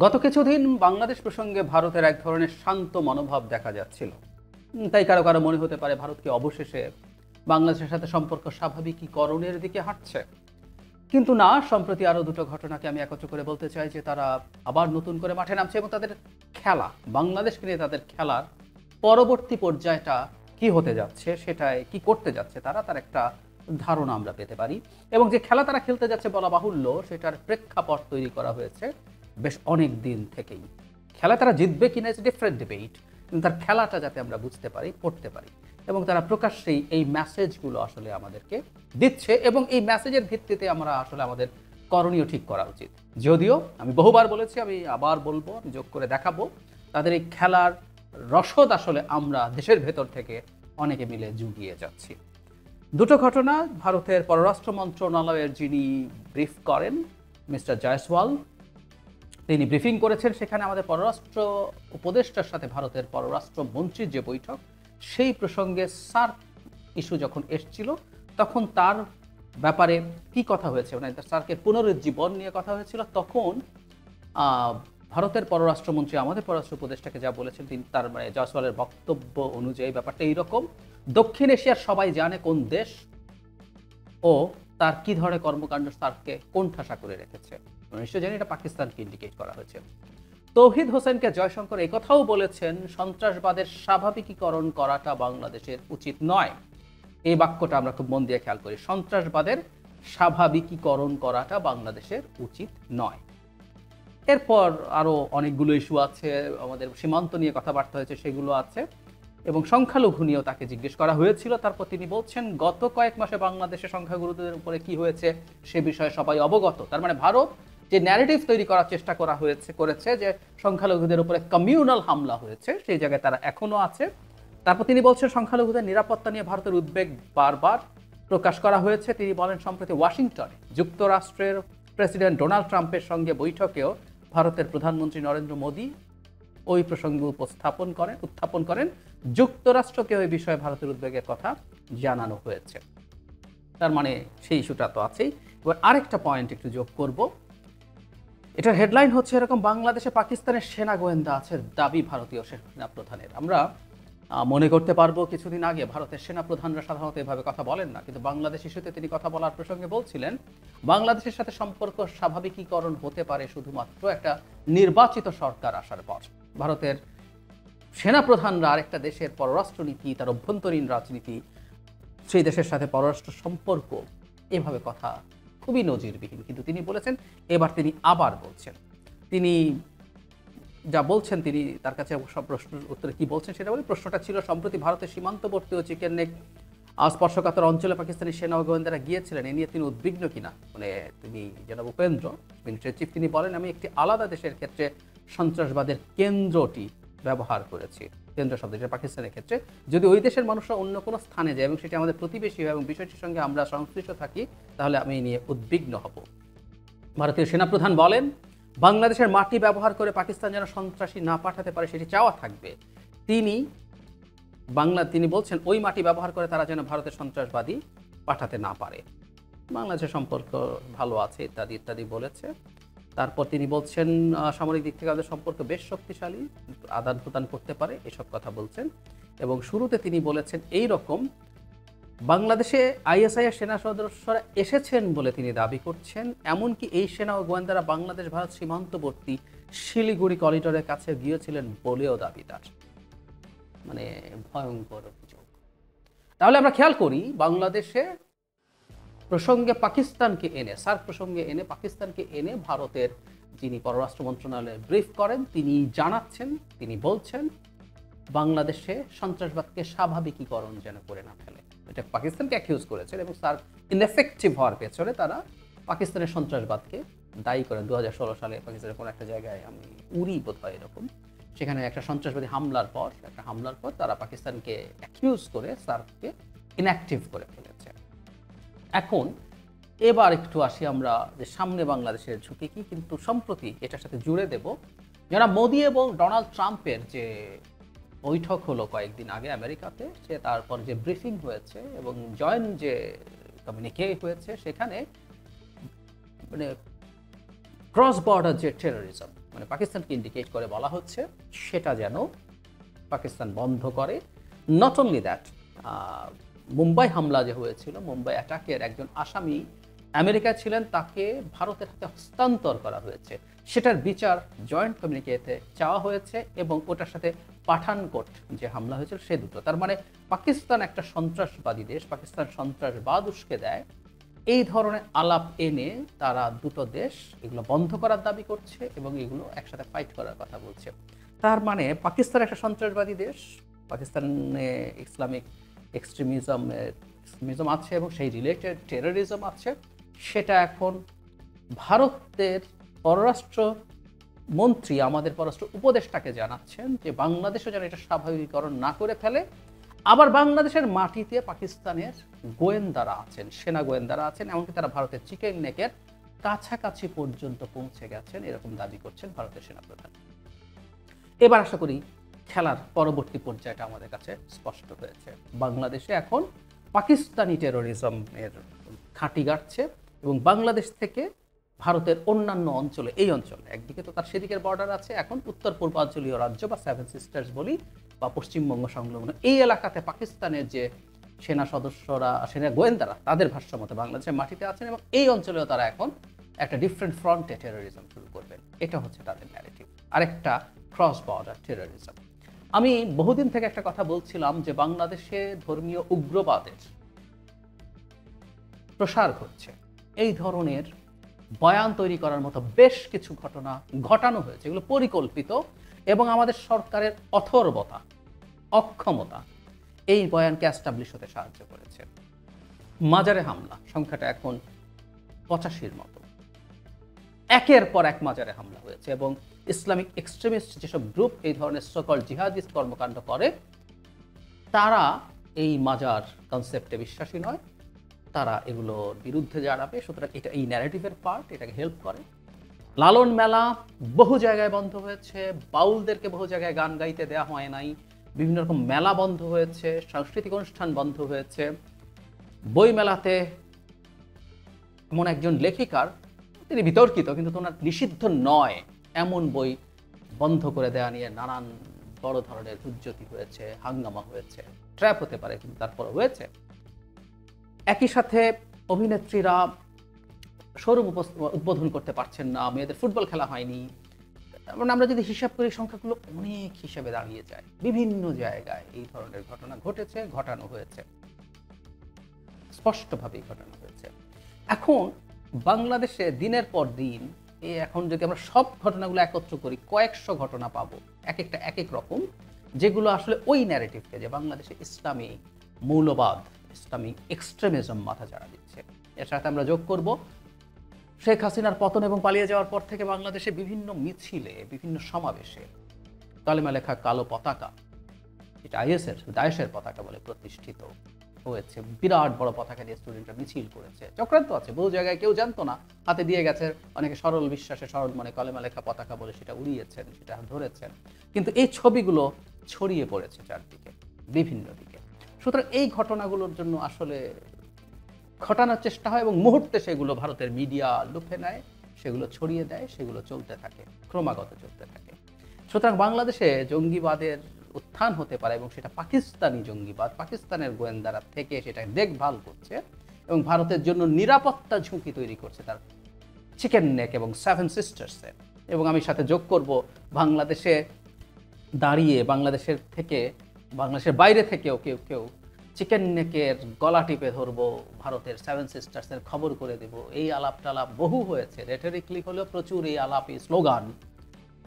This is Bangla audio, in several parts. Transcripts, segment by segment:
গত কিছুদিন বাংলাদেশ প্রসঙ্গে ভারতের এক ধরনের শান্ত মনোভাব দেখা যাচ্ছিল। তাই কারো কারো মনে হতে পারে ভারতকে অবশেষে বাংলাদেশের সাথে সম্পর্ক স্বাভাবিকীকরণের দিকে হাঁটছে। কিন্তু না, সম্প্রতি আরও দুটো ঘটনাকে আমি একত্র করে বলতে চাই যে তারা আবার নতুন করে মাঠে নামছে এবং তাদের খেলা, বাংলাদেশকে নিয়ে তাদের খেলার পরবর্তী পর্যায়টা কি হতে যাচ্ছে, সেটায় কি করতে যাচ্ছে তার একটা ধারণা আমরা পেতে পারি। এবং যে খেলা তারা খেলতে যাচ্ছে বলা বাহুল্য, সেটার প্রেক্ষাপট তৈরি করা হয়েছে বেশ অনেক দিন থেকেই। খেলা তারা জিতবে কিনা ইটস ডিফারেন্ট ডিবেট, কিন্তু তার খেলাটা যাতে আমরা বুঝতে পারি, পড়তে পারি, এবং তারা প্রকাশ্যেই এই মেসেজগুলো আসলে আমাদেরকে দিচ্ছে এবং এই মেসেজের ভিত্তিতে আমরা আসলে আমাদের করণীয় ঠিক করা উচিত। যদিও আমি বহুবার বলেছি, আমি আবার বলবো, আমি যোগ করে দেখাবো, তাদের এই খেলার রসদ আসলে আমরা দেশের ভেতর থেকে অনেকে মিলে জুগিয়ে যাচ্ছি। দুটো ঘটনা। ভারতের পররাষ্ট্র মন্ত্রণালয়ের যিনি ব্রিফ করেন মিস্টার জয়সওয়াল, তিনি ব্রিফিং করেছেন। সেখানে আমাদের পররাষ্ট্র উপদেষ্টার সাথে ভারতের পররাষ্ট্র মন্ত্রীর যে বৈঠক, সেই প্রসঙ্গে সার্ক ইস্যু যখন এসছিল তখন তার ব্যাপারে কি কথা হয়েছে, মানে সার্কের পুনরুজ্জীবন নিয়ে কথা হয়েছিল। তখন ভারতের পররাষ্ট্রমন্ত্রী আমাদের পররাষ্ট্র উপদেষ্টাকে যা বলেছেন, তিনি তার মানে জয়সওয়ালের বক্তব্য অনুযায়ী ব্যাপারটা এইরকম: দক্ষিণ এশিয়ার সবাই জানে কোন দেশ ও তার কি ধরনের কর্মকাণ্ড সার্ককে কোণঠাসা করে রেখেছে। নিশ্চয় জানি এটা পাকিস্তানকে ইন্ডিকেট করা হয়েছে। তৌহিদ হোসেনকে জয়শঙ্কর এই কথাও বলেছেন, সন্ত্রাসবাদের স্বাভাবিকীকরণ করাটা বাংলাদেশের উচিত নয়। এই বাক্যটা আমরা খুব মন দিয়ে খেয়াল করি, সন্ত্রাসবাদের স্বাভাবিকীকরণ করাটা বাংলাদেশের উচিত নয়। এরপর আরও অনেকগুলো ইস্যু আছে, আমাদের সীমান্ত নিয়ে কথাবার্তা হয়েছে, সেগুলো আছে, এবং সংখ্যালঘু নিয়েও তাকে জিজ্ঞেস করা হয়েছিল। তারপর তিনি বলছেন, গত কয়েক মাসে বাংলাদেশে সংখ্যাগুরুদের উপরে কি হয়েছে সে বিষয়ে সবাই অবগত। তার মানে ভারত যে ন্যারেটিভ তৈরি করার চেষ্টা করেছে যে সংখ্যালঘুদের উপরে কমিউনাল হামলা হয়েছে, সেই জায়গায় তারা এখনও আছে। তারপর তিনি বলছেন, সংখ্যালঘুদের নিরাপত্তা নিয়ে ভারতের উদ্বেগ বারবার প্রকাশ করা হয়েছে। তিনি বলেন, সম্প্রতি ওয়াশিংটনে যুক্তরাষ্ট্রের প্রেসিডেন্ট ডোনাল্ড ট্রাম্পের সঙ্গে বৈঠকেও ভারতের প্রধানমন্ত্রী নরেন্দ্র মোদী ওই প্রসঙ্গে উত্থাপন করেন। যুক্তরাষ্ট্রকে ওই বিষয়ে ভারতের উদ্বেগের কথা জানানো হয়েছে। তার মানে সেই ইস্যুটা তো আছেই। এবার আরেকটা পয়েন্ট একটু যোগ করব। এটার হেডলাইন হচ্ছে এরকম: বাংলাদেশে পাকিস্তানের সেনা গোয়েন্দা আছে দাবি ভারতীয় সেনা প্রধানের। আমরা মনে করতে পারবো কিছুদিন আগে ভারতের সেনা প্রধানরা সাধারণত এভাবে কথা বলেন না, কিন্তু বাংলাদেশ ইস্যুতে তিনি কথা বলার প্রসঙ্গে বলছিলেন, বাংলাদেশের সাথে সম্পর্ক স্বাভাবিকীকরণ হতে পারে শুধুমাত্র একটা নির্বাচিত সরকার আসার পর। ভারতের সেনা প্রধানরা আরেকটা দেশের পররাষ্ট্রনীতি, তার অভ্যন্তরীণ রাজনীতি, সেই দেশের সাথে পররাষ্ট্র সম্পর্ক, এভাবে কথা খুবই নজিরবিহীন। কিন্তু তিনি বলেছেন, এবার তিনি আবার বলছেন, তিনি যা বলছেন, তিনি তার কাছে সব প্রশ্নের উত্তরে কি বলছেন সেটা বলি। প্রশ্নটা ছিল, সম্প্রতি ভারতের সীমান্তবর্তী ও চিকেন নেক স্পর্শকাতর অঞ্চলে পাকিস্তানি সেনা ও গোয়েন্দারা গিয়েছিলেন, এ নিয়ে তিনি উদ্বিগ্ন কিনা। মানে তিনি জনাব উপেন্দ্র মিলিটারি চিফ, তিনি বলেন, আমি একটি আলাদা দেশের ক্ষেত্রে সন্ত্রাসবাদের কেন্দ্রটি ব্যবহার করেছি, কেন্দ্র শব্দ, যেটা পাকিস্তানের ক্ষেত্রে। যদি ওই দেশের মানুষরা অন্য কোনো স্থানে যায় এবং সেটি আমাদের প্রতিবেশী হয় এবং বিষয়টির সঙ্গে আমরা সংশ্লিষ্ট থাকি, তাহলে আমি এই নিয়ে উদ্বিগ্ন হব। ভারতীয় সেনাপ্রধান বলেন, বাংলাদেশের মাটি ব্যবহার করে পাকিস্তান যেন সন্ত্রাসী না পাঠাতে পারে সেটি চাওয়া থাকবে। তিনি বলছেন, ওই মাটি ব্যবহার করে তারা যেন ভারতের সন্ত্রাসবাদী পাঠাতে না পারে। বাংলাদেশের সম্পর্ক ভালো আছে ইত্যাদি ইত্যাদি বলেছে। তারপর তিনি বলছেন, সামরিক দিক থেকে আমাদের সম্পর্ক বেশ শক্তিশালী, আদান প্রদান করতে পারে, এসব কথা বলছেন। এবং শুরুতে তিনি বলেছেন এই রকম, বাংলাদেশে আইএসআইয়ের সেনা সদস্যরা এসেছেন বলে তিনি দাবি করছেন, এমনকি এই সেনা ও গোয়েন্দারা বাংলাদেশ ভারত সীমান্তবর্তী শিলিগুড়ি করিডোরের কাছে গিয়েছিলেন বলেও দাবি তার। মানে ভয়ঙ্কর অভিযোগ। তাহলে আমরা খেয়াল করি, বাংলাদেশে প্রসঙ্গে পাকিস্তানকে এনে, সার্ক প্রসঙ্গে এনে পাকিস্তানকে এনে ভারতের যিনি পররাষ্ট্র মন্ত্রণালয়ে ব্রিফ করেন, তিনি জানাচ্ছেন, তিনি বলছেন, বাংলাদেশে সন্ত্রাসবাদকে স্বাভাবিকীকরণ যেন করে না ফেলে। এটা পাকিস্তানকে অ্যাকিউজ করেছেন এবং সার্ক ইনএফেক্টিভ হওয়ার পেছনে তারা পাকিস্তানের সন্ত্রাসবাদকে দায়ী করেন। 2016 সালে পাকিস্তানের কোনো একটা জায়গায়, আমি উরি বোধ হয় এরকম, সেখানে একটা সন্ত্রাসবাদী হামলার পর তারা পাকিস্তানকে অ্যাকিউজ করে সার্ককে ইনঅ্যাক্টিভ করে ফেলেছে। এখন এবার একটু আসি আমরা যে সামনে বাংলাদেশের ঝুঁকি কি, কিন্তু সম্প্রতি এটার সাথে জুড়ে দেব, যারা মোদি এবং ডোনাল্ড ট্রাম্পের যে বৈঠক হলো কয়েকদিন আগে আমেরিকাতে, সে তারপর যে ব্রিফিং হয়েছে এবং জয়েন্ট যে কমিউনিকে হয়েছে, সেখানে মানে ক্রস বর্ডার যে টেরোরিজম, মানে পাকিস্তানকে ইন্ডিকেট করে বলা হচ্ছে সেটা যেন পাকিস্তান বন্ধ করে। নট অনলি দ্যাট, মুম্বাই হামলা যে হয়েছিল, মুম্বাই অ্যাটাকের একজন আসামি আমেরিকায় ছিলেন, তাকে ভারতের হাতে হস্তান্তর করা হয়েছে, সেটার বিচার জয়েন্ট কমিউনিকেতে চাওয়া হয়েছে এবং ওটার সাথে পাঠানকোট যে হামলা হয়েছিল সে দুটো। তার মানে পাকিস্তান একটা সন্ত্রাসবাদী দেশ, পাকিস্তান সন্ত্রাসবাদ উস্কে দেয়, এই ধরনের আলাপ এনে তারা দুটো দেশ এগুলো বন্ধ করার দাবি করছে এবং এগুলো একসাথে ফাইট করার কথা বলছে। তার মানে পাকিস্তান একটা সন্ত্রাসবাদী দেশ, পাকিস্তানে ইসলামিক এক্সট্রিমিজম আছে এবং সেই রিলেটেড টেরোরিজম আছে, সেটা এখন ভারতের পররাষ্ট্র মন্ত্রী আমাদের পররাষ্ট্র উপদেষ্টাকে জানাচ্ছেন যে বাংলাদেশও যেন এটা স্বাভাবিকীকরণ না করে ফেলে। আবার বাংলাদেশের মাটিতে পাকিস্তানের গোয়েন্দারা আছেন, সেনা গোয়েন্দারা আছেন, এমনকি তারা ভারতের চিকেন নেকের কাছাকাছি পর্যন্ত পৌঁছে গেছেন, এরকম দাবি করছেন ভারতের সেনাপ্রধান। এবার আশা করি খেলার পরবর্তী পর্যায়টা আমাদের কাছে স্পষ্ট হয়েছে। বাংলাদেশে এখন পাকিস্তানি টেরোরিজমের ঘাঁটি গাড়ছে এবং বাংলাদেশ থেকে ভারতের অন্যান্য অঞ্চলে, এই অঞ্চলে একদিকে তো তার সেদিকের বর্ডার আছে, এখন উত্তর পূর্বাঞ্চলীয় রাজ্য বা সেভেন সিস্টার্স বলি বা পশ্চিমবঙ্গ সংলগ্ন এই এলাকাতে পাকিস্তানের যে সেনা সদস্যরা, সেনা গোয়েন্দারা, তাদের ভাষ্য মতে বাংলাদেশের মাটিতে আছেন এবং এই অঞ্চলেও তারা এখন একটা ডিফারেন্ট ফ্রন্টে টেরোরিজম শুরু করবেন। এটা হচ্ছে তাদের ন্যারেটিভ, আরেকটা ক্রস বর্ডার টেরোরিজম। আমি বহুদিন থেকে একটা কথা বলছিলাম যে বাংলাদেশে ধর্মীয় উগ্রবাদের প্রসার ঘটছে, এই ধরনের বয়ান তৈরি করার মতো বেশ কিছু ঘটনা ঘটানো হয়েছে, এগুলো পরিকল্পিত এবং আমাদের সরকারের অথর্বতা, অক্ষমতা এই বয়ানকে অ্যাস্টাবলিশ হতে সাহায্য করেছে। মাজারে হামলা সংখ্যাটা এখন 85-র মতো, একের পর এক মাজারে হামলা হয়েছে এবং ইসলামিক এক্সট্রিমিস্ট যেসব গ্রুপ এই ধরনের সকল জিহাদিস্ট কর্মকাণ্ড করে তারা এই মাজার কনসেপ্টে বিশ্বাসী নয়, তারা এগুলোর বিরুদ্ধে দাঁড়াবে। সুতরাং এটা এই ন্যারেটিভের পার্ট, এটাকে হেল্প করে। লালন মেলা বহু জায়গায় বন্ধ হয়েছে, বাউলদেরকে বহু জায়গায় গান গাইতে দেওয়া হয় নাই, বিভিন্ন রকম মেলা বন্ধ হয়েছে, সাংস্কৃতিক অনুষ্ঠান বন্ধ হয়েছে। বই মেলাতে এমন একজন লেখিকার, তিনি বিতর্কিত কিন্তু ওনার নিষিদ্ধ নয় এমন বই বন্ধ করে দেওয়া নিয়ে নানান বড় ধরনের হুজ্জতি হয়েছে, হাঙ্গামা হয়েছে, ট্র্যাপ হতে পারে কিন্তু তারপর হয়েছে। একই সাথে অভিনেত্রীরা শোরুম উদ্বোধন করতে পারছেন না, মেয়েদের ফুটবল খেলা হয়নি। মানে আমরা যদি হিসাব করি সংখ্যাগুলো অনেক হিসেবে দাঁড়িয়ে যায়। বিভিন্ন জায়গায় এই ধরনের ঘটনা ঘটেছে, ঘটানো হয়েছে, স্পষ্টভাবেই ঘটানো হয়েছে। এখন বাংলাদেশে দিনের পর দিন এখন যদি আমরা সব ঘটনাগুলো একত্র করি কয়েকশো ঘটনা পাবো, এক একটা এক এক রকম, যেগুলো আসলে ওই ন্যারেটিভকে যে বাংলাদেশে ইসলামী মৌলবাদ, ইসলামী এক্সট্রিমিজম মাথা চাড়া দিচ্ছে। এর সাথে আমরা যোগ করব শেখ হাসিনার পতন এবং পালিয়ে যাওয়ার পর থেকে বাংলাদেশে বিভিন্ন মিছিলে, বিভিন্ন সমাবেশে কালেমা লেখা কালো পতাকা, এটা দায়েশের পতাকা বলে প্রতিষ্ঠিত হয়েছে। বিরাট বড় পতাকা দিয়ে স্টুডেন্টরা মিছিল করেছে, চক্রান্ত আছে বহু জায়গায়, কেউ জানতো না, হাতে দিয়ে গেছে, অনেকে সরল বিশ্বাসে সরল মনে কলেমা লেখা পতাকা বলে সেটা উড়িয়েছেন, সেটা ধরেছেন, কিন্তু এই ছবিগুলো ছড়িয়ে পড়েছে চারদিকে, বিভিন্ন দিকে। সুতরাং এই ঘটনাগুলোর জন্য আসলে ঘটানোর চেষ্টা হয় এবং মুহূর্তে সেগুলো ভারতের মিডিয়া লুফে নেয়, সেগুলো ছড়িয়ে দেয়, সেগুলো চলতে থাকে, ক্রমাগত চলতে থাকে। সুতরাং বাংলাদেশে জঙ্গিবাদের উত্থান হতে পারে এবং সেটা পাকিস্তানি জঙ্গিবাদ, পাকিস্তানের গোয়েন্দারা থেকে সেটা দেখভাল করছে এবং ভারতের জন্য নিরাপত্তা ঝুঁকি তৈরি করছে তার চিকেন নেক এবং সেভেন সিস্টার্সে। এবং আমি সাথে যোগ করব বাংলাদেশে দাঁড়িয়ে বাংলাদেশের বাইরে থেকেও কেউ চিকেন নেকের গলা টিপে ধরবো, ভারতের সেভেন সিস্টার্সের খবর করে দেব, এই আলাপ টালাপ বহু হয়েছে, রেটরিক্যালি হলেও প্রচুর এই আলাপ, এই স্লোগান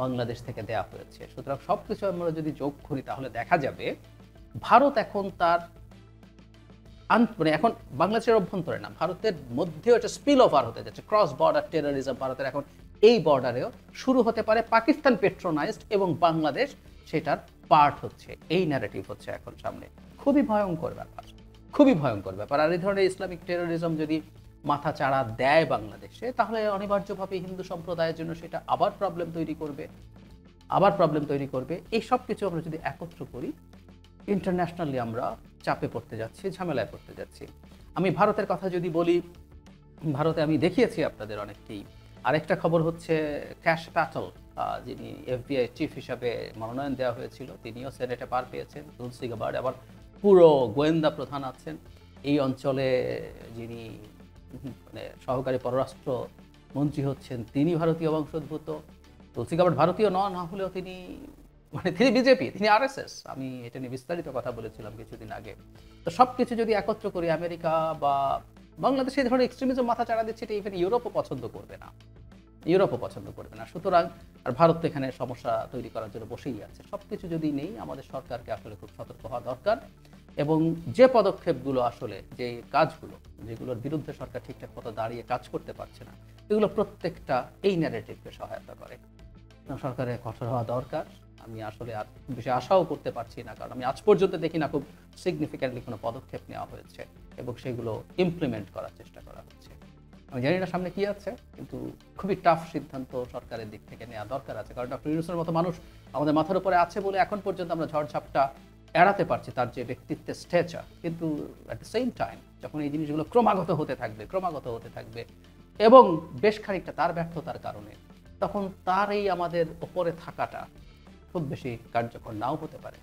বাংলাদেশ থেকে দেয়া হয়েছে। সুতরাং সব কিছু আমরা যদি যোগ করি তাহলে দেখা যাবে ভারত এখন তার মানে এখন বাংলাদেশের অভ্যন্তরে না, ভারতের মধ্যেও একটা স্পিল ওভার হতে যাচ্ছে, ক্রস বর্ডার টেরোরিজম ভারতের এখন এই বর্ডারেও শুরু হতে পারে। পাকিস্তান পেট্রোনাইজড এবং বাংলাদেশ সেটার পার্ট হচ্ছে, এই ন্যারেটিভ হচ্ছে এখন সামনে। খুবই ভয়ঙ্কর ব্যাপার, খুবই ভয়ঙ্কর ব্যাপার। আর এই ধরনের ইসলামিক টেরোরিজম যদি মাথা চাড়া দেয় বাংলাদেশে, তাহলে অনিবার্যভাবে হিন্দু সম্প্রদায়ের জন্য সেটা আবার প্রবলেম তৈরি করবে। এই সব কিছু আমরা যদি একত্র করি, ইন্টারন্যাশনালি আমরা চাপে পড়তে যাচ্ছি, ঝামেলায় পড়তে যাচ্ছি। আমি ভারতের কথা যদি বলি, ভারতে আমি দেখিয়েছি আপনাদের অনেককেই, আরেকটা খবর হচ্ছে ক্যাশ প্যাটল, যিনি এফবিআই চিফ হিসাবে মনোনয়ন দেওয়া হয়েছিল, তিনিও সেনেটে পার পেয়েছেন। তুলসী গাবার্ড আবার পুরো গোয়েন্দা প্রধান আছেন এই অঞ্চলে, যিনি মানে সহকারী পররাষ্ট্র মন্ত্রী হচ্ছেন, তিনি ভারতীয় বংশোদ্ভূত। তুলসী গাবার্ড ভারতীয় না হলেও তিনি তিনি বিজেপি, তিনি আরএসএস। আমি এটা নিয়ে বিস্তারিত কথা বলেছিলাম কিছুদিন আগে। তো সব কিছু যদি একত্র করি, আমেরিকা বা বাংলাদেশে এই ধরনের এক্সট্রিমিজম মাথা চাড়া দিচ্ছে, এটা ইভেন ইউরোপও পছন্দ করবে না, ইউরোপও পছন্দ করবে না। সুতরাং আর ভারত তো এখানে সমস্যা তৈরি করার জন্য বসেই আছে। সব কিছু যদি নেই, আমাদের সরকারকে আসলে খুব সতর্ক হওয়া দরকার, এবং যে পদক্ষেপগুলো আসলে, যে কাজগুলো যেগুলোর বিরুদ্ধে সরকার ঠিকঠাক মতো দাঁড়িয়ে কাজ করতে পারছে না, এগুলো প্রত্যেকটা এই ন্যারেটিভকে সহায়তা করে। সরকারের কঠোর হওয়া দরকার। আমি আসলে আর বেশি আশাও করতে পারছি না, কারণ আমি আজ পর্যন্ত দেখি না খুব সিগনিফিক্যান্টলি কোনো পদক্ষেপ নেওয়া হয়েছে এবং সেগুলো ইমপ্লিমেন্ট করার চেষ্টা করা হচ্ছে। আমি জানি না সামনে কি আছে, কিন্তু খুবই টাফ সিদ্ধান্ত সরকারের দিক থেকে নেওয়া দরকার আছে, কারণ ডক্টর ইউনূসের মতো মানুষ আমাদের মাথার উপরে আছে বলে এখন পর্যন্ত আমরা ঝড়ঝাপটা এড়াতে পারছি, তার যে ব্যক্তিত্বের স্ট্যাচার। কিন্তু অ্যাট দ্য সেম টাইম যখন এই জিনিসগুলো ক্রমাগত হতে থাকবে এবং বেশ খানিকটা তার ব্যর্থতার কারণে, তখন তার এই আমাদের ওপরে থাকাটা খুব বেশি কার্যকর নাও হতে পারে।